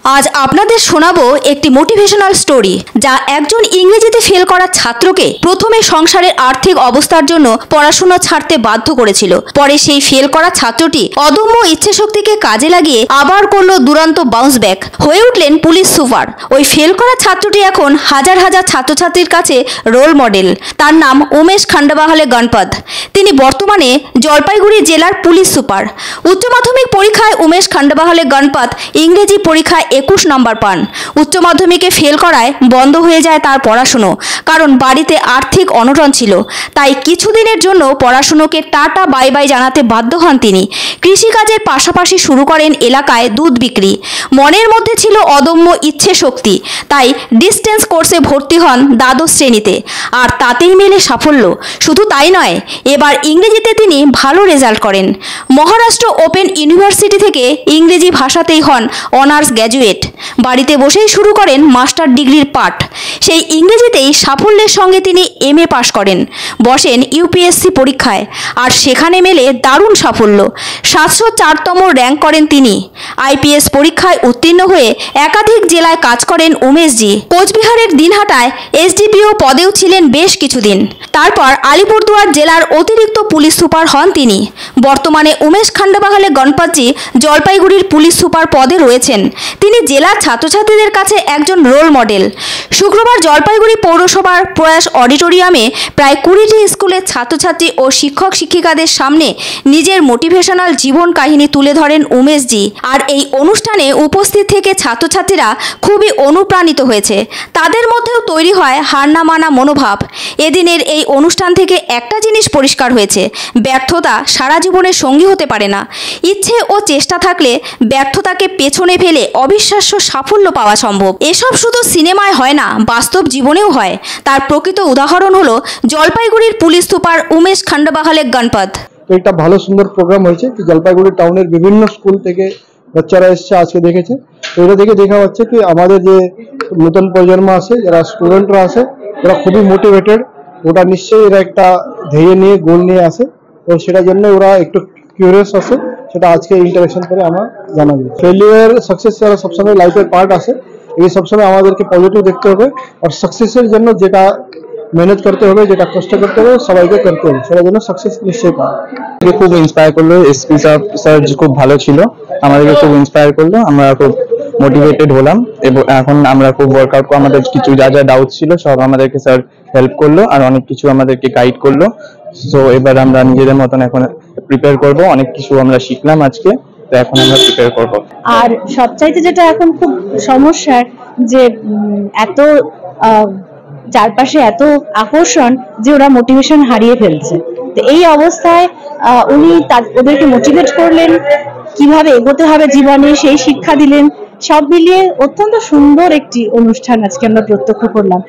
আজ আপনাদের শোনাবো একটি মোটিভেশনাল স্টোরি, যা একজন ইংরেজিতে ফেল করা ছাত্রকে প্রথমে সংসারের আর্থিক অবস্থার জন্য পড়াশোনা ছাড়তে বাধ্য করেছিল। পরে সেই ফেল করা ছাত্রটি অদম্য ইচ্ছেশক্তিকে কাজে লাগিয়ে আবার করলো দুরন্ত বাউন্স ব্যাক, হয়ে উঠলেন পুলিশ সুপার। ওই ফেল করা ছাত্রটি এখন হাজার হাজার ছাত্রছাত্রীর কাছে রোল মডেল। তার নাম উমেশ খান্ডাবাহালে গণপত। তিনি বর্তমানে জলপাইগুড়ি জেলার পুলিশ সুপার। উচ্চ মাধ্যমিক পরীক্ষায় উমেশ খান্ডাবাহালে গণপত ইংরেজি পরীক্ষায় 21 নম্বর পান। উচ্চ মাধ্যমিকে ফেল করায় বন্ধ হয়ে যায় তার পড়াশুনো, কারণ বাড়িতে আর্থিক অনটন ছিল। তাই কিছুদিনের জন্য পড়াশুনোকে টাটা বাই বাই জানাতে বাধ্য হন তিনি। কৃষিকাজের পাশাপাশি শুরু করেন এলাকায় দুধ বিক্রি। মনের মধ্যে ছিল অদম্য ইচ্ছে শক্তি, তাই ডিস্টেন্স কোর্সে ভর্তি হন দ্বাদশ শ্রেণীতে, আর তাতেই মেলে সাফল্য। শুধু তাই নয়, এবার ইংরেজিতে তিনি ভালো রেজাল্ট করেন। মহারাষ্ট্র ওপেন ইউনিভার্সিটি থেকে ইংরেজি ভাষাতেই হন অনার্স গ্র্যাজুয়েট। বাড়িতে বসেই শুরু করেন মাস্টার ডিগ্রির পাঠ। সেই ইংরেজিতেই সাফল্যের সঙ্গে তিনি MA পাশ করেন, বসেন UPSC পরীক্ষায়, আর সেখানে মেলে দারুণ সাফল্য। 704তম র্যাঙ্ক করেন তিনি। IPS পরীক্ষায় উত্তীর্ণ হয়ে একাধিক জেলায় কাজ করেন উমেশজি। কোচবিহারের দিনহাটায় SDPO পদেও ছিলেন বেশ কিছুদিন। তারপর আলিপুরদুয়ার জেলার অতিরিক্ত পুলিশ সুপার হন তিনি। বর্তমানে উমেশ খান্ডাবাহালে গণপতজি জলপাইগুড়ির পুলিশ সুপার পদে রয়েছেন। তিনি জেলার ছাত্রছাত্রীদের কাছে একজন রোল মডেল। শুক্রবার জলপাইগুড়ি পৌরসভার প্রয়াস অডিটোরিয়ামে প্রায় 20টি স্কুলের ছাত্রছাত্রী ও শিক্ষক শিক্ষিকাদের সামনে নিজের মোটিভেশনাল জীবন কাহিনী তুলে ধরেন উমেশজি। আর এই অনুষ্ঠানে উপস্থিত থেকে ছাত্রছাত্রীরা খুবই অনুপ্রাণিত হয়েছে। তাদের মধ্যেও তৈরি হয় হার না মানা মনোভাব। এদিনের এই অনুষ্ঠান থেকে একটা জিনিস পরিষ্কার হয়েছে, ব্যর্থতা সারা জীবনের সঙ্গী হতে পারে না। ইচ্ছে ও চেষ্টা থাকলে ব্যর্থতাকে পেছনে ফেলে অবিশ্বাস্য সাফল্য পাওয়া সম্ভব। এসব শুধু সিনেমায় হয় না, বাস্তব জীবনেও হয়। তার প্রকৃত উদাহরণ হলো জলপাইগুড়ির পুলিশ সুপার উমেশ খান্ডাবাহালে গণপত। তো একটা ভালো সুন্দর প্রোগ্রাম হয়েছে কি জলপাইগুড়ি টাউনের বিভিন্ন স্কুল থেকে বাচ্চারা এসছে, আজকে দেখেছে। তো এটা দেখে দেখা হচ্ছে কি আমাদের যে নতুন প্রজন্ম আছে, যারা স্টুডেন্টরা আছে, ওরা খুবই মোটিভেটেড। ওটা নিশ্চয়ই এরা একটা ধ্যেয় নিয়ে গোল নিয়ে আসে, তো সেটার জন্য ওরা একটু কিউরিয়াস আছে। সেটা আজকে ইন্টারেকশন করে আমার জানা যায়। ফেলিয়ার সাকসেস সবসময় লাইফের পার্ট আছে, এই সবসময় আমাদেরকে পজিটিভ দেখতে হবে। আর সাকসেসের জন্য যেটা মেহনত করতে হবে, যেটা কষ্ট করতে হবে, সবাইকে করতে হবে, সেটার জন্য সাকসেস নিশ্চয়ই পাবে। খুব ইন্সপায়ার করলো, এসপি স্যার খুব ভালো ছিল, আমাদেরকে খুব ইন্সপায়ার করলো। আমরা খুব মোটিভেটেড হলাম এবং এখন আমরা খুব ওয়ার্কআউট করবো। আমাদের কিছু যা যা ডাউট ছিল সব আমাদেরকে স্যার হেল্প করলো, আর অনেক কিছু আমাদেরকে গাইড করলো। সো এবার আমরা নিজেদের মতন এখন প্রিপেয়ার করব। অনেক কিছু আমরা শিখলাম আজকে, তো এখন আমরা প্রিপেয়ার করব। আর সবচাইতে যেটা এখন খুব সমস্যার, যে এত চারপাশে এত আকর্ষণ যে ওরা মোটিভেশন হারিয়ে ফেলছে। তো এই অবস্থায় উনি ওদেরকে মোটিভেট করলেন, কিভাবে এগোতে হবে জীবনে সেই শিক্ষা দিলেন। সব মিলিয়ে অত্যন্ত সুন্দর একটি অনুষ্ঠান আজকে আমরা প্রত্যক্ষ করলাম।